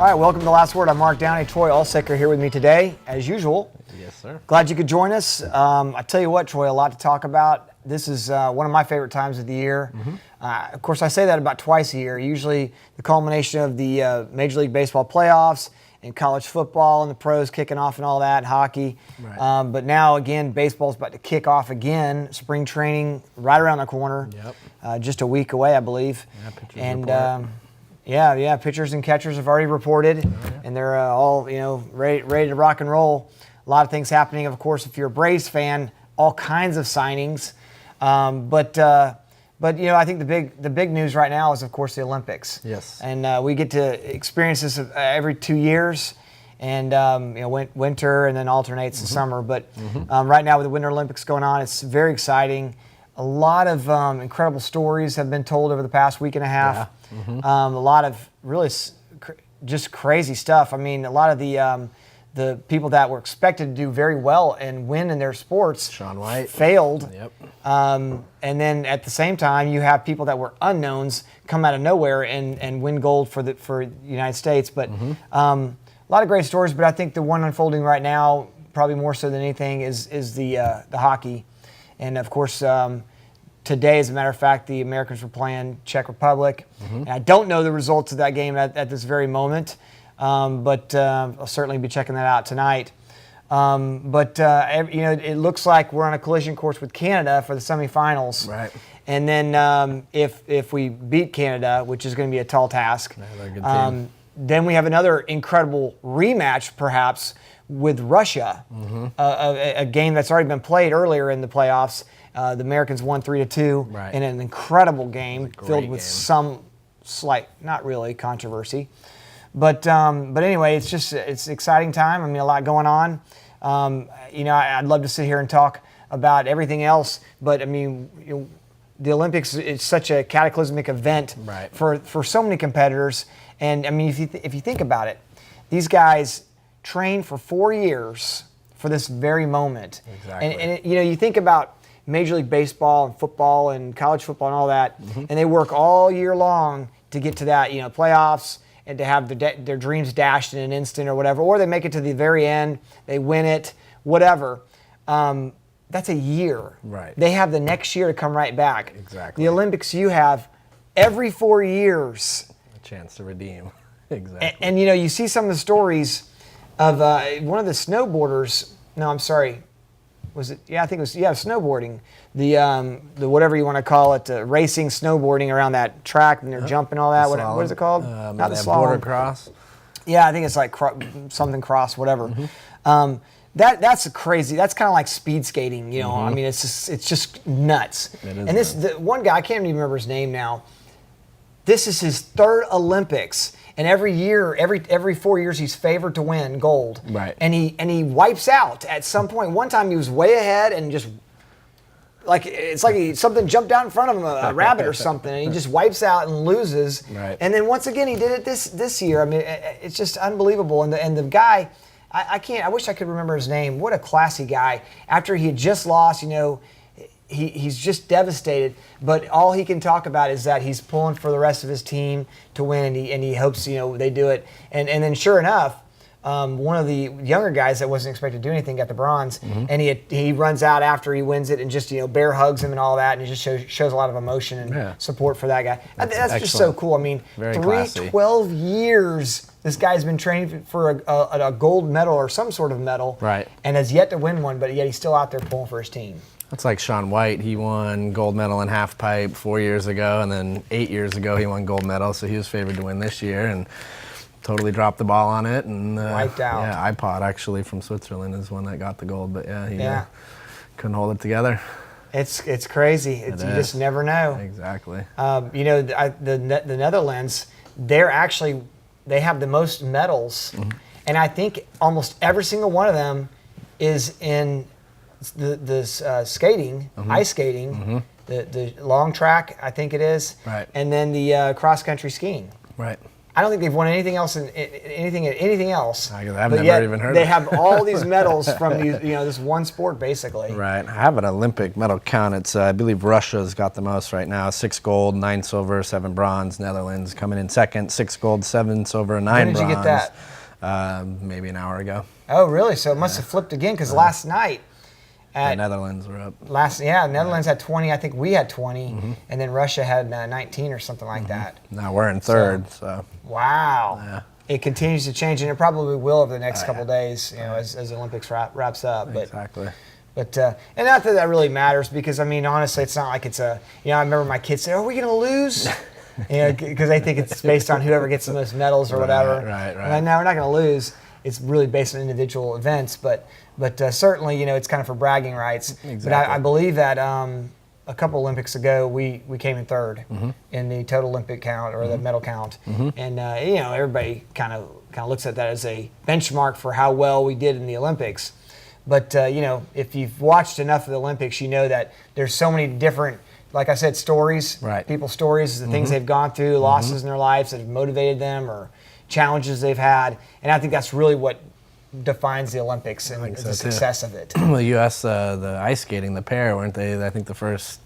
All right, welcome to The Last Word. I'm Mark Downey. Troy Allsecker here with me today, as usual. Yes, sir. Glad you could join us. I tell you what, Troy, a lot to talk about. This is one of my favorite times of the year. Of course, I say that about twice a year. Usually the culmination of the Major League Baseball playoffs and college football and the pros kicking off and all that, hockey. Right. But now, again, baseball's about to kick off again. Spring training right around the corner. Yep. Just a week away, I believe. Yeah, pitchers and report. Yeah, pitchers and catchers have already reported, and they're all ready to rock and roll. A lot of things happening, of course. If you're a Braves fan, all kinds of signings. But I think the big news right now is, of course, the Olympics. Yes. And we get to experience this every 2 years, and winter and then alternates the summer. But right now with the Winter Olympics going on, it's very exciting. A lot of incredible stories have been told over the past week and a half. Yeah. A lot of really just crazy stuff. I mean, a lot of the people that were expected to do very well and win in their sports, Shaun White, failed. Yep. And then at the same time, you have people that were unknowns come out of nowhere and win gold for the United States. But a lot of great stories. But I think the one unfolding right now, probably more so than anything, is the hockey. And of course, today, as a matter of fact, the Americans were playing Czech Republic. And I don't know the results of that game at this very moment, but I'll certainly be checking that out tonight. It looks like we're on a collision course with Canada for the semifinals. Right. And then if we beat Canada, which is going to be a tall task, they're a good team. then we have another incredible rematch, perhaps, with Russia, a game that's already been played earlier in the playoffs. The Americans won 3-2 in an incredible game filled with some slight, not really, controversy. But anyway, it's an exciting time. I mean, a lot going on. I'd love to sit here and talk about everything else, but I mean, the Olympics is such a cataclysmic event for so many competitors. And I mean, if you think about it, these guys trained for 4 years for this very moment. Exactly. And you think about Major League Baseball and football and college football and all that, and they work all year long to get to that, playoffs and to have their dreams dashed in an instant or whatever, or they make it to the very end, they win it, whatever. That's a year. Right. They have the next year to come right back. Exactly. The Olympics, you have every 4 years. A chance to redeem. Exactly. And you see some of the stories of one of the snowboarders. No, I'm sorry. Was it? Yeah, I think it was. Yeah, snowboarding. The whatever you want to call it, racing, snowboarding around that track, and they're jumping all that. What is it called? Not the slalom. Border cross. Yeah, I think it's like something cross, whatever. That's crazy. That's kind of like speed skating. I mean, it's just nuts. It is. And the one guy, I can't even remember his name now. This is his third Olympics. And every year, every 4 years, he's favored to win gold. Right. And he wipes out at some point. One time he was way ahead and just it's like something jumped out in front of him, a rabbit or something, and he just wipes out and loses. Right. And then once again he did it this year. I mean, it's just unbelievable. And the guy, I wish I could remember his name. What a classy guy. After he had just lost, he's just devastated, but all he can talk about is that he's pulling for the rest of his team to win, and he hopes they do it. And then sure enough, one of the younger guys that wasn't expected to do anything got the bronze, and he runs out after he wins it and just bear hugs him and all that, and he just shows a lot of emotion and support for that guy. That's just so cool. I mean, Very classy. 12 years this guy's been training for a gold medal or some sort of medal, right, and has yet to win one, but yet he's still out there pulling for his team. That's like Shaun White. He won gold medal in half pipe 4 years ago, and then 8 years ago he won gold medal, so he was favored to win this year and totally dropped the ball on it. And wiped out. Yeah, iPod actually from Switzerland is one that got the gold, but yeah, he couldn't hold it together. It's crazy. You just never know. Exactly. The Netherlands, they have the most medals, and I think almost every single one of them is in the skating, ice skating, the long track, I think it is, right, and then the cross country skiing. Right. I don't think they've won anything else anything else. I've never even heard. They have all these medals from these, this one sport basically. Right. I have an Olympic medal count. It's I believe Russia's got the most right now: 6 gold, 9 silver, 7 bronze. Netherlands coming in second: 6 gold, 7 silver, 9 bronze. When did you get that? Maybe an hour ago. Oh, really? So it must have flipped again because last night. The Netherlands were up. Netherlands had 20. I think we had 20, and then Russia had 19 or something like that. Now we're in third. So wow, yeah. It continues to change, and it probably will over the next couple days, as the Olympics wraps up. But, exactly. But and not that really matters because I mean honestly, it's not like it's a. I remember my kids say, "Are we going to lose?" Because they think it's based on whoever gets the most medals or whatever. Right. And no, we're not going to lose. It's really based on individual events, but certainly, it's kind of for bragging rights. Exactly. But I believe that a couple Olympics ago, we came in third in the total Olympic count or the medal count, and everybody kind of looks at that as a benchmark for how well we did in the Olympics. But if you've watched enough of the Olympics, you know that there's so many different, like I said, stories, people's stories, the things they've gone through, losses in their lives that have motivated them, or challenges they've had, and I think that's really what defines the Olympics and the success of it. The U.S., the ice skating, the pair, weren't they? I think that was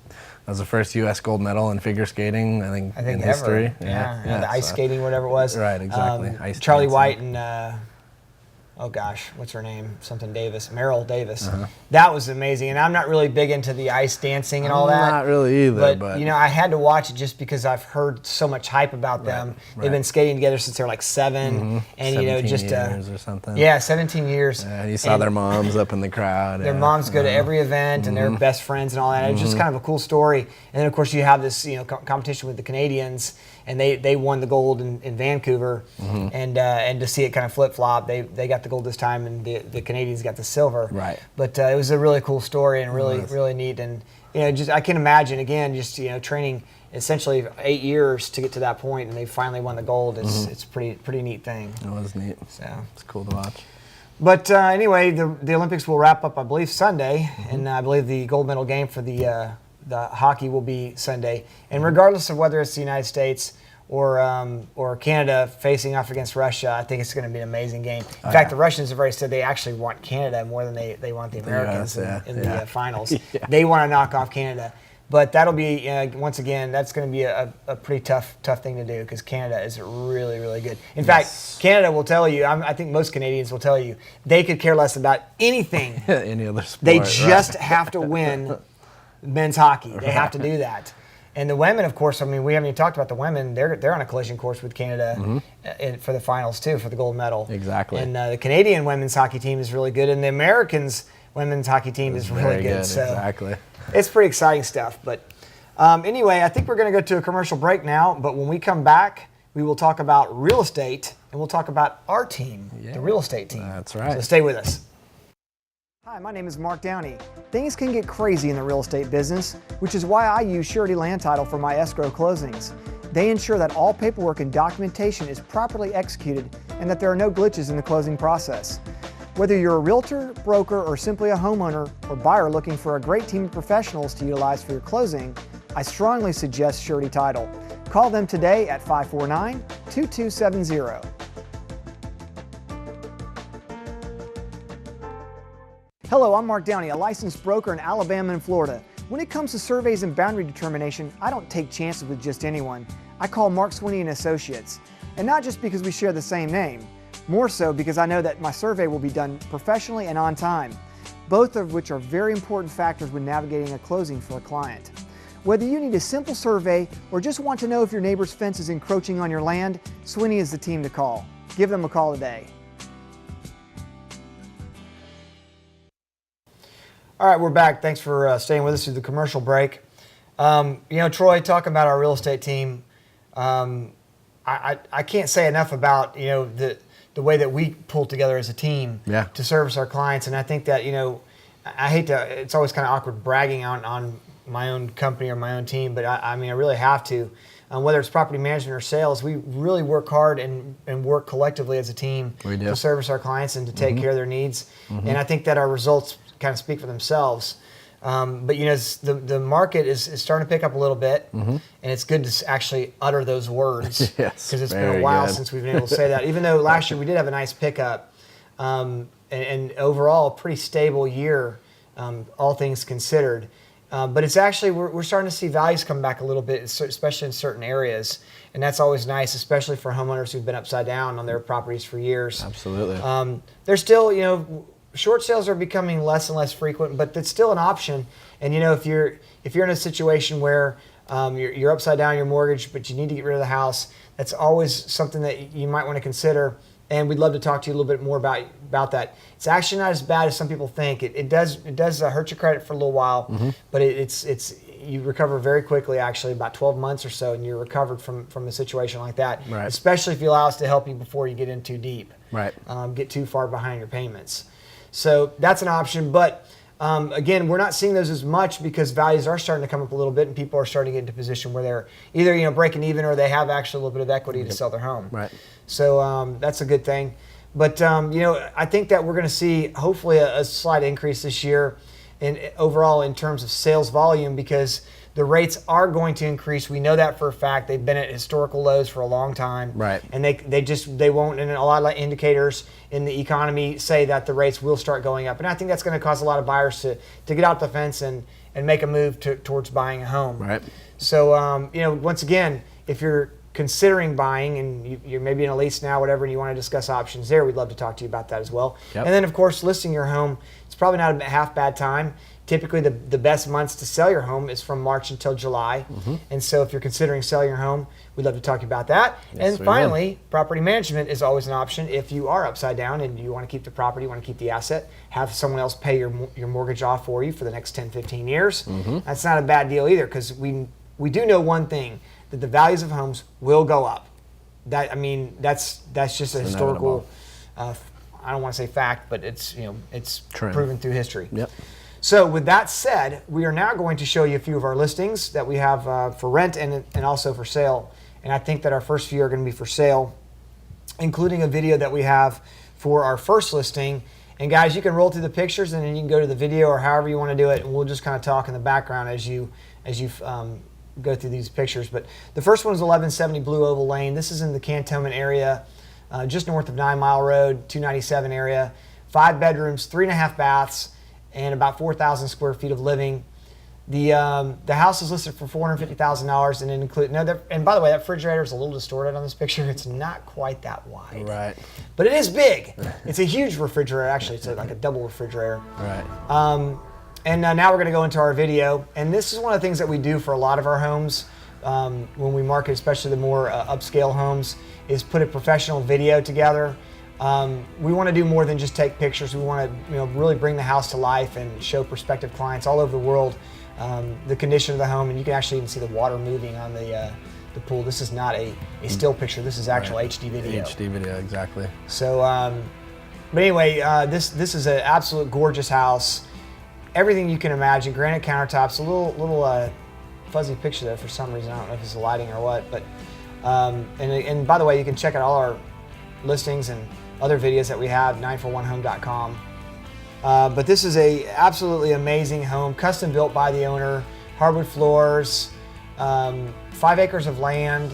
the first U.S. gold medal in figure skating. I think in ever. history. Yeah, the ice skating, whatever it was. Right, exactly. Ice Charlie dancing. White and oh gosh, what's her name? Something Davis, Merrill Davis. That was amazing, and I'm not really big into the ice dancing and all that. Not really either, but I had to watch it just because I've heard so much hype about them. Right. They've been skating together since they're like 7, and 17 years or something. Yeah, 17 years. And you saw their moms up in the crowd. Their moms go to every event, and they're best friends and all that. It's just kind of a cool story. And then of course you have this competition with the Canadians. And they won the gold in Vancouver, and to see it kind of flip flop, they got the gold this time, and the Canadians got the silver. Right. But it was a really cool story and really neat. And just I can imagine again, just training essentially 8 years to get to that point, and they finally won the gold. It's a pretty neat thing. It was neat. So it's cool to watch. But anyway, the Olympics will wrap up, I believe, Sunday, and I believe the gold medal game for the hockey will be Sunday. And regardless of whether it's the United States or Canada facing off against Russia, I think it's going to be an amazing game. In fact, the Russians have already said they actually want Canada more than they want the Americans in the finals. They want to knock off Canada. But that'll be, once again, that's going to be a pretty tough thing to do because Canada is really, really good. In fact, Canada will tell you, I think most Canadians will tell you, they could care less about anything. Any other sport. They just have to win men's hockey. They have to do that. And the women, of course, I mean, we haven't even talked about the women. They're on a collision course with Canada for the finals, too, for the gold medal. Exactly. And the Canadian women's hockey team is really good, and the Americans women's hockey team is really good. So exactly. It's pretty exciting stuff. But anyway, I think we're going to go to a commercial break now. But when we come back, we will talk about real estate, and we'll talk about our team, the real estate team. That's right. So stay with us. Hi, my name is Mark Downey. Things can get crazy in the real estate business, which is why I use Surety Land Title for my escrow closings. They ensure that all paperwork and documentation is properly executed and that there are no glitches in the closing process. Whether you're a realtor, broker, or simply a homeowner or buyer looking for a great team of professionals to utilize for your closing, I strongly suggest Surety Title. Call them today at 549-2270. Hello, I'm Mark Downey, a licensed broker in Alabama and Florida. When it comes to surveys and boundary determination, I don't take chances with just anyone. I call Mark Swinney and Associates. And not just because we share the same name, more so because I know that my survey will be done professionally and on time, both of which are very important factors when navigating a closing for a client. Whether you need a simple survey or just want to know if your neighbor's fence is encroaching on your land, Swinney is the team to call. Give them a call today. All right, we're back. Thanks for staying with us through the commercial break. Troy, talking about our real estate team, I can't say enough about the way that we pull together as a team to service our clients, and I think that I hate to. It's always kind of awkward bragging on my own company or my own team, but I really have to. Whether it's property management or sales, we really work hard and work collectively as a team to service our clients and to take care of their needs. And I think that our results kind of speak for themselves. But the market is starting to pick up a little bit, and it's good to actually utter those words because it's been a while since we've been able to say that. Even though last year we did have a nice pickup, and overall a pretty stable year, all things considered. But it's actually we're starting to see values come back a little bit, especially in certain areas, and that's always nice, especially for homeowners who've been upside down on their properties for years. Absolutely. There's still short sales are becoming less and less frequent, but it's still an option. And if you're in a situation where you're upside down your mortgage, but you need to get rid of the house, that's always something that you might want to consider. And we'd love to talk to you a little bit more about that. It's actually not as bad as some people think. It does hurt your credit for a little while, but it's you recover very quickly. Actually, about 12 months or so, and you're recovered from a situation like that. Right. Especially if you allow us to help you before you get in too deep. Right. Get too far behind your payments. So that's an option, but again, we're not seeing those as much because values are starting to come up a little bit, and people are starting to get into a position where they're either breaking even or they have actually a little bit of equity to sell their home. Right. So that's a good thing. But I think that we're going to see hopefully a slight increase this year overall in terms of sales volume because the rates are going to increase. We know that for a fact. They've been at historical lows for a long time. Right. And they won't, and a lot of indicators in the economy say that the rates will start going up. And I think that's going to cause a lot of buyers to get out the fence and make a move towards buying a home. Right. So, once again, if you're considering buying and you're maybe in a lease now, whatever, and you want to discuss options there, we'd love to talk to you about that as well. Yep. And then, of course, listing your home, it's probably not a half bad time. Typically, the best months to sell your home is from March until July. And so if you're considering selling your home, we'd love to talk to you about that. Yes, and finally, property management is always an option if you are upside down and you want to keep the property, you want to keep the asset, have someone else pay your mortgage off for you for the next 10, 15 years. That's not a bad deal either because we do know one thing, that the values of homes will go up. That's just a historical, I don't want to say fact, but it's proven through history. Yep. So with that said, we are now going to show you a few of our listings that we have for rent and also for sale. And I think that our first few are going to be for sale, including a video that we have for our first listing. And guys, you can roll through the pictures and then you can go to the video or however you want to do it, and we'll just kind of talk in the background as you go through these pictures. But the first one is 1170 Blue Oval Lane. This is in the Cantonment area, just north of 9 Mile Road, 297 area. 5 bedrooms, 3.5 baths, and about 4,000 square feet of living. The house is listed for $450,000, and it includes. And by the way, that refrigerator is a little distorted on this picture. It's not quite that wide. Right. But it is big. It's a huge refrigerator. Actually, it's like a double refrigerator. Right. And now we're going to go into our video. And this is one of the things that we do for a lot of our homes when we market, especially the more upscale homes, is put a professional video together. We want to do more than just take pictures. We want to really bring the house to life and show prospective clients all over the world the condition of the home. And you can actually even see the water moving on the pool. This is not a still picture. This is actual HD video. HD video, exactly. So, but anyway, this is an absolute gorgeous house. Everything you can imagine. Granite countertops. A little fuzzy picture there for some reason. I don't know if it's the lighting or what. But and by the way, you can check out all our listings and other videos that we have, 941home.com. But this is a absolutely amazing home, custom built by the owner, hardwood floors, 5 acres of land,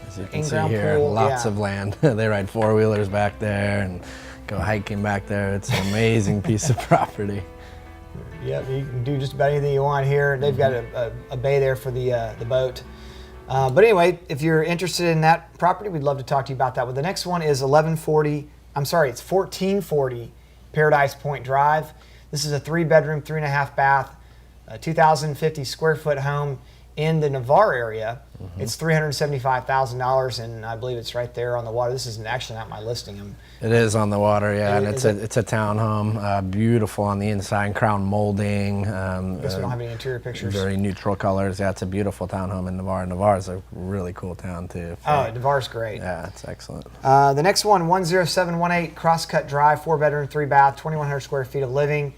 as you can see here, pool, lots of land. They ride 4-wheelers back there and go hiking back there. It's an amazing piece of property. Yep, you can do just about anything you want here. They've got a bay there for the boat. But anyway, if you're interested in that property, we'd love to talk to you about that. Well, the next one is 1440 Paradise Point Drive. This is a 3-bedroom, 3.5 bath, 2,050 square foot home in the Navarre area, it's $375,000, and I believe it's right there on the water. This is actually not my listing. It is on the water, yeah, and it's a townhome, beautiful on the inside, crown molding. I guess we don't have any interior pictures. Very neutral colors. Yeah, it's a beautiful townhome in Navarre. Navarre's a really cool town too. Oh, Navarre's great. Yeah, it's excellent. The next one, 10718 Crosscut Drive, 4-bedroom, 3-bath, 2,100 square feet of living.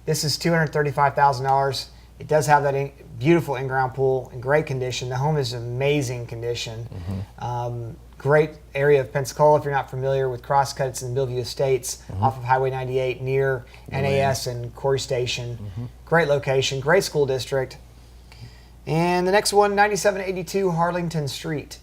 This is $235,000. It does have that beautiful in-ground pool in great condition. The home is amazing condition. Great area of Pensacola. If you're not familiar with Crosscut, it's in the Millview Estates off of Highway 98 near NAS and Corey Station. Great location, great school district. And the next one, 9782 Harlington Street.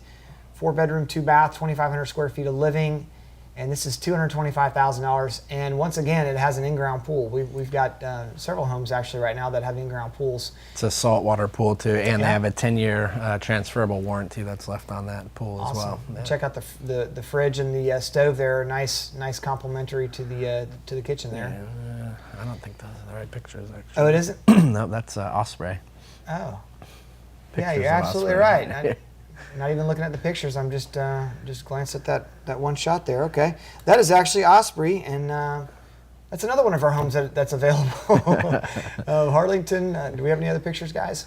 4-bedroom, 2-bath, 2,500 square feet of living. And this is $225,000. And once again, it has an in-ground pool. We've got several homes actually right now that have in-ground pools. It's a saltwater pool too, and they have a 10-year transferable warranty that's left on that pool as well. Yeah. Check out the fridge and the stove there. Nice complementary to the kitchen there. Yeah, I don't think those are the right pictures actually. Oh, it isn't? No, that's Osprey. Oh, Pictures yeah, you're of absolutely Osprey. right. Not even looking at the pictures. I'm just glanced at that one shot there. Okay, that is actually Osprey, and that's another one of our homes that's available. Harlington. Do we have any other pictures, guys?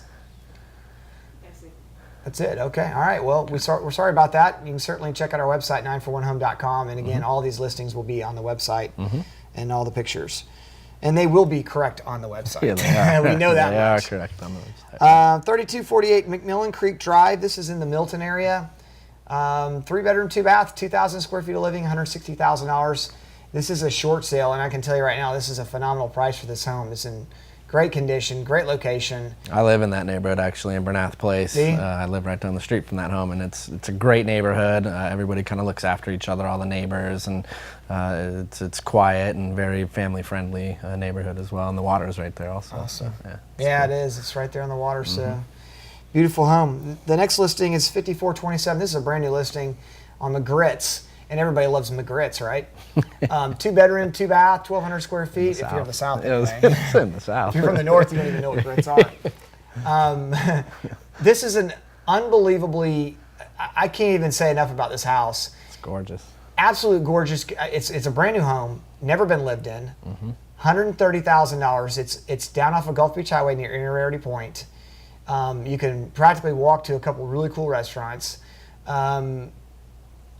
That's it. Okay. All right. Well, we're sorry about that. You can certainly check out our website 941home.com, and again, all these listings will be on the website and all the pictures. And they will be correct on the website. Yeah, they are. We know that They much. are correct on the website. 3248 McMillan Creek Drive. This is in the Milton area. 3-bedroom, 2-bath, 2,000 square feet of living, $160,000. This is a short sale, and I can tell you right now, this is a phenomenal price for this home. It's in great condition, great location. I live in that neighborhood actually in Bernath Place. See? I live right down the street from that home, and it's a great neighborhood. Everybody kind of looks after each other, all the neighbors, and it's quiet and very family friendly neighborhood as well. And the water is right there also. Awesome. So, Yeah, it is. It's right there on the water. So beautiful home. The next listing is 5427. This is a brand new listing on McGritz. And everybody loves McGritz, right? 2-bedroom, 2-bath, 1,200 square feet. If you're in the south, anyway. It's in the south. If you're from the north, you don't even know what grits are. This is an unbelievably, I can't even say enough about this house. It's gorgeous. Absolute gorgeous. It's a brand new home, never been lived in. $130,000. It's down off of Gulf Beach Highway near Rarity Point. You can practically walk to a couple really cool restaurants.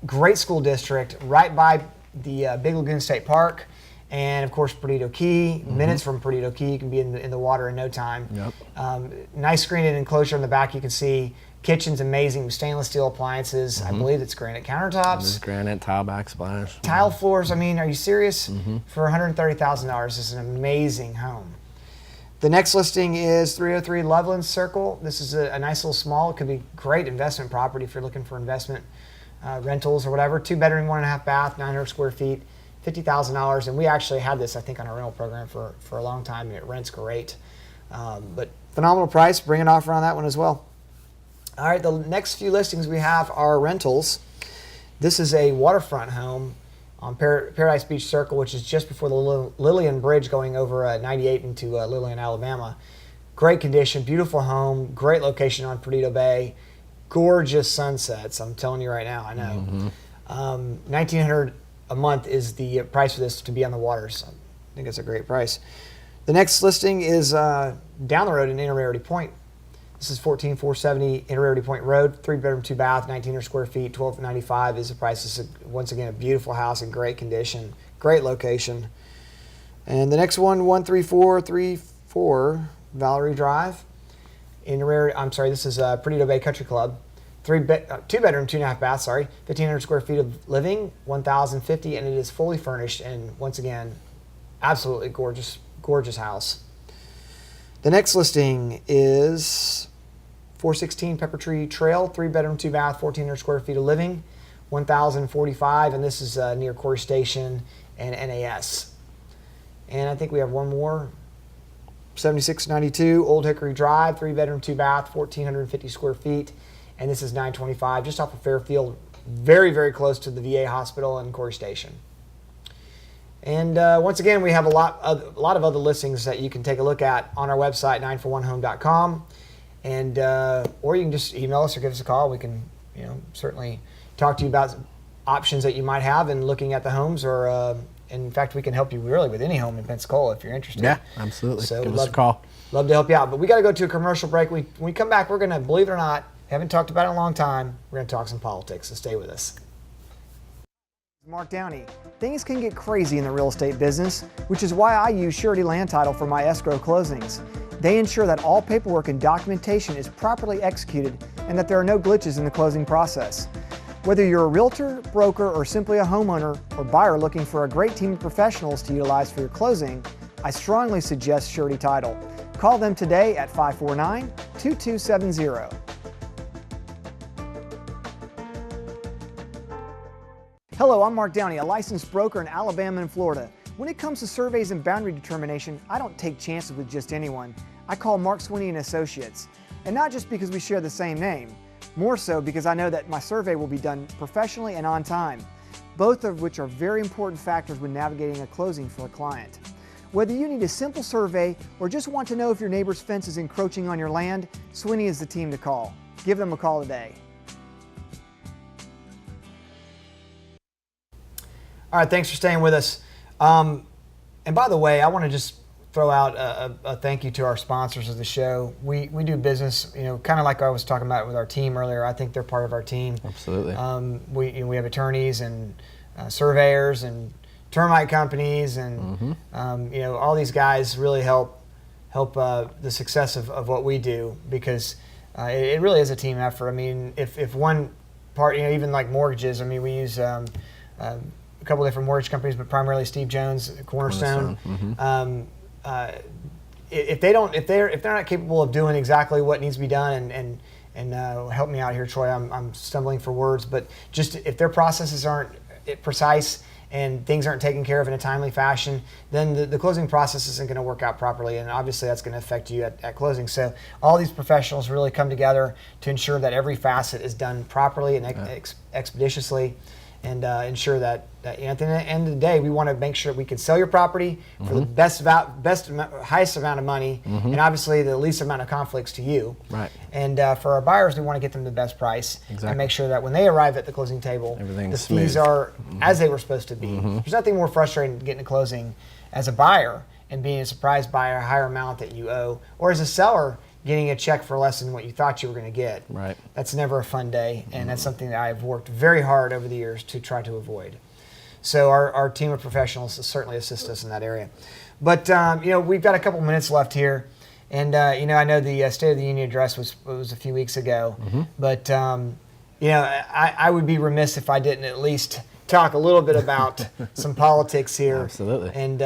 Great school district, right by the Big Lagoon State Park, and of course Perdido Key. Minutes from Perdido Key, you can be in the water in no time. Yep. Nice screened enclosure in the back. You can see kitchen's amazing with stainless steel appliances. I believe it's granite countertops. This is granite, tile backsplash. Tile floors. I mean, are you serious? For $130,000, this is an amazing home. The next listing is 303 Loveland Circle. This is a nice little small. It could be great investment property if you're looking for investment. Rentals or whatever. 2-bedroom, 1.5-bath, 900 square feet, $50,000. And we actually had this, I think, on our rental program for a long time, and it rents great. But phenomenal price. Bring an offer on that one as well. All right, the next few listings we have are rentals. This is a waterfront home on Paradise Beach Circle, which is just before the Lillian Bridge going over 98 into Lillian, Alabama. Great condition, beautiful home, great location on Perdido Bay. Gorgeous sunsets, I'm telling you right now, I know. $1,900 a month is the price for this to be on the water, so I think it's a great price. The next listing is down the road in Rarity Point. This is 14470 Rarity Point Road, 3-bedroom, 2-bath, 1,900 square feet, $1,295 is the price. This is, once again, a beautiful house in great condition, great location. And the next one, 13434 Valerie Drive. This is Perdido Bay Country Club. 2-bedroom, 2.5-bath, 1,500 square feet of living, $1,050, and it is fully furnished. And once again, absolutely gorgeous, gorgeous house. The next listing is 416 Pepper Tree Trail, 3-bedroom, 2-bath, 1,400 square feet of living, $1,045, and this is near Corey Station and NAS. And I think we have one more. 7692 Old Hickory Drive, 3-bedroom, 2-bath, 1,450 square feet, and this is $925, just off of Fairfield, very, very close to the VA hospital and Corey Station. And once again, we have a lot of other listings that you can take a look at on our website, 941home.com. and or you can just email us or give us a call. We can certainly talk to you about options that you might have in looking at the homes, or in fact, we can help you really with any home in Pensacola if you're interested. Yeah, absolutely. So give us a call. Love to help you out. But we got to go to a commercial break. When we come back, we're going to, believe it or not, haven't talked about it in a long time, we're going to talk some politics, so stay with us. Mark Downey. Things can get crazy in the real estate business, which is why I use Surety Land Title for my escrow closings. They ensure that all paperwork and documentation is properly executed and that there are no glitches in the closing process. Whether you're a realtor, broker, or simply a homeowner or buyer looking for a great team of professionals to utilize for your closing, I strongly suggest Surety Title. Call them today at 549-2270. Hello, I'm Mark Downey, a licensed broker in Alabama and Florida. When it comes to surveys and boundary determination, I don't take chances with just anyone. I call Mark Sweeney and Associates. And not just because we share the same name, more so because I know that my survey will be done professionally and on time, both of which are very important factors when navigating a closing for a client. Whether you need a simple survey or just want to know if your neighbor's fence is encroaching on your land, Sweeney is the team to call. Give them a call today. All right, thanks for staying with us. And by the way, I want to just throw out a thank you to our sponsors of the show. We do business, kind of like I was talking about with our team earlier. I think they're part of our team. Absolutely. We have attorneys and surveyors and termite companies, and all these guys really help the success of what we do, because it really is a team effort. I mean, if one part, even like mortgages. I mean, we use a couple different mortgage companies, but primarily Steve Jones, Cornerstone. Mm-hmm. If they're not capable of doing exactly what needs to be done, and help me out here, Troy, I'm stumbling for words, but just if their processes aren't precise and things aren't taken care of in a timely fashion, then the closing process isn't going to work out properly, and obviously that's going to affect you at closing. So all these professionals really come together to ensure that every facet is done properly and expeditiously, and ensure that at the end of the day, we want to make sure we can sell your property for the highest amount of money, and obviously the least amount of conflicts to you. Right. And for our buyers, we want to get them the best price, and make sure that when they arrive at the closing table, the fees are as they were supposed to be. There's nothing more frustrating than getting a closing as a buyer and being surprised by a higher amount that you owe, or as a seller getting a check for less than what you thought you were going to get. Right. That's never a fun day, and that's something that I've worked very hard over the years to try to avoid. So our team of professionals certainly assist us in that area. But we've got a couple minutes left here, and I know the State of the Union address was a few weeks ago, but I would be remiss if I didn't at least talk a little bit about some politics here. Absolutely. And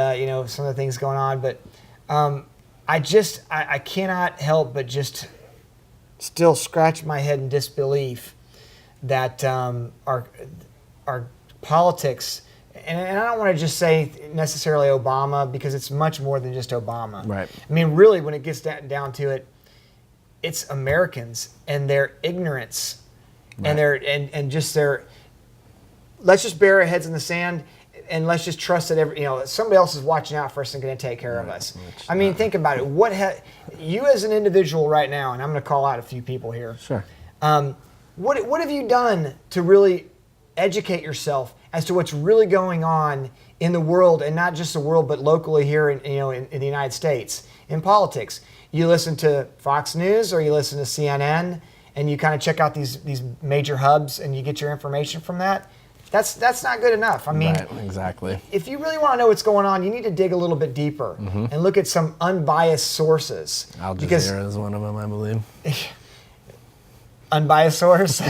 some of the things going on, but I cannot help but just still scratch my head in disbelief that our politics, and I don't want to just say necessarily Obama, because it's much more than just Obama. Right. I mean, really, when it gets down to it, it's Americans and their ignorance, and let's just bury our heads in the sand. And let's just trust that somebody else is watching out for us and going to take care of us. I mean, think about it. You as an individual right now, and I'm going to call out a few people here. Sure. What have you done to really educate yourself as to what's really going on in the world, and not just the world, but locally here in the United States in politics? You listen to Fox News or you listen to CNN, and you kind of check out these major hubs, and you get your information from that. That's not good enough. I mean, right, exactly. If you really want to know what's going on, you need to dig a little bit deeper and look at some unbiased sources. Al Jazeera is one of them, I believe. Unbiased source.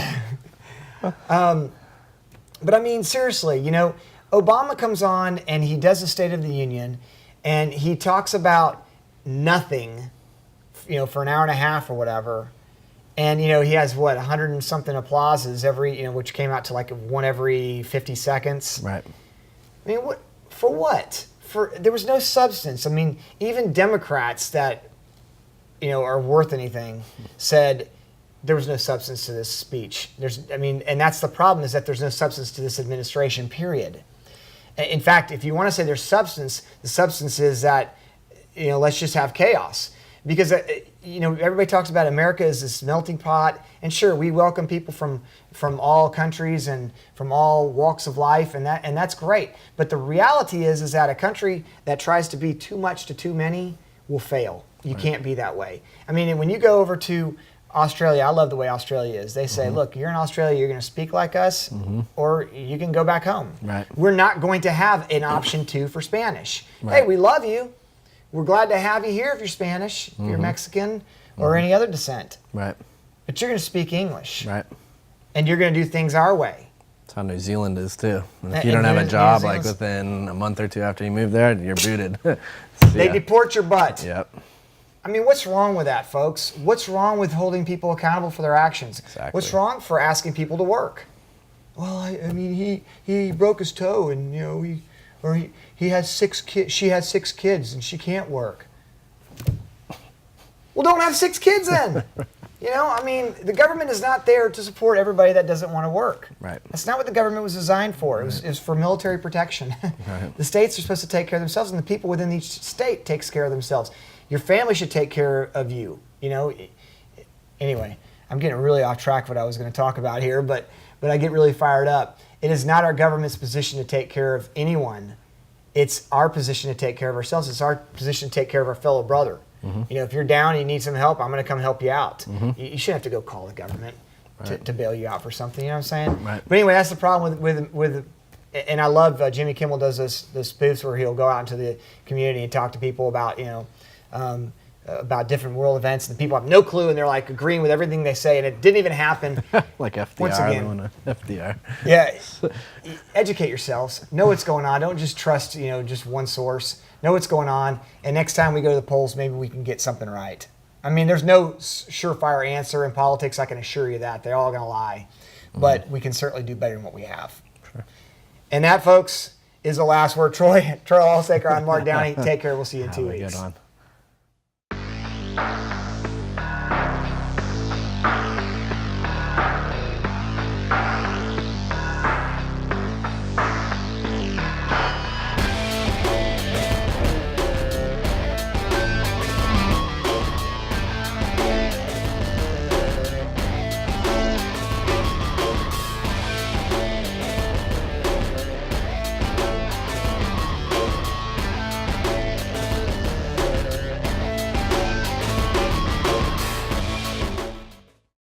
But I mean, seriously, Obama comes on and he does the State of the Union, and he talks about nothing, for an hour and a half or whatever. And, he has, 100 and something applauses which came out to like one every 50 seconds. Right. I mean, for what? There was no substance. I mean, even Democrats that, are worth anything said there was no substance to this speech. And that's the problem, is that there's no substance to this administration, period. In fact, if you want to say there's substance, the substance is that, let's just have chaos. because everybody talks about America as this melting pot, and sure, we welcome people from all countries and from all walks of life, and that's great. But the reality is that a country that tries to be too much to too many will fail. You can't be that way. I mean, when you go over to Australia, I love the way Australia is. They say, look, you're in Australia, you're going to speak like us, or you can go back home. Right. We're not going to have an option 2 for Spanish. Right. Hey, we love you. We're glad to have you here if you're Spanish, if you're Mexican, or any other descent. Right. But you're going to speak English. Right. And you're going to do things our way. That's how New Zealand is too. And if And you don't have a New job, Zealand's- like within a month or 2 after you move there, you're booted. They deport your butt. Yep. I mean, what's wrong with that, folks? What's wrong with holding people accountable for their actions? Exactly. What's wrong for asking people to work? Well, I mean, he broke his toe, and he has 6 kids. She has 6 kids, and she can't work. Well, don't have 6 kids then. I mean, the government is not there to support everybody that doesn't want to work. Right. That's not what the government was designed for. It was for military protection. Right. The states are supposed to take care of themselves, and the people within each state takes care of themselves. Your family should take care of you. Anyway, I'm getting really off track what I was going to talk about here, but I get really fired up. It is not our government's position to take care of anyone. It's our position to take care of ourselves. It's our position to take care of our fellow brother. If you're down and you need some help, I'm going to come help you out. You shouldn't have to go call the government to bail you out for something. You know what I'm saying? Right. But anyway, that's the problem with and I love Jimmy Kimmel does those spoofs where he'll go out into the community and talk to people about about different world events, and the people have no clue, and they're like agreeing with everything they say, and it didn't even happen. Like FDR. Once again. FDR. Yeah, educate yourselves. Know what's going on. Don't just trust just one source. Know what's going on, and next time we go to the polls, maybe we can get something right. I mean, there's no surefire answer in politics. I can assure you that they're all going to lie, but we can certainly do better than what we have. Sure. And that, folks, is the last word. Troy Allsaker, I'm Mark Downey. Take care. We'll see you in 2 Have a weeks. good one.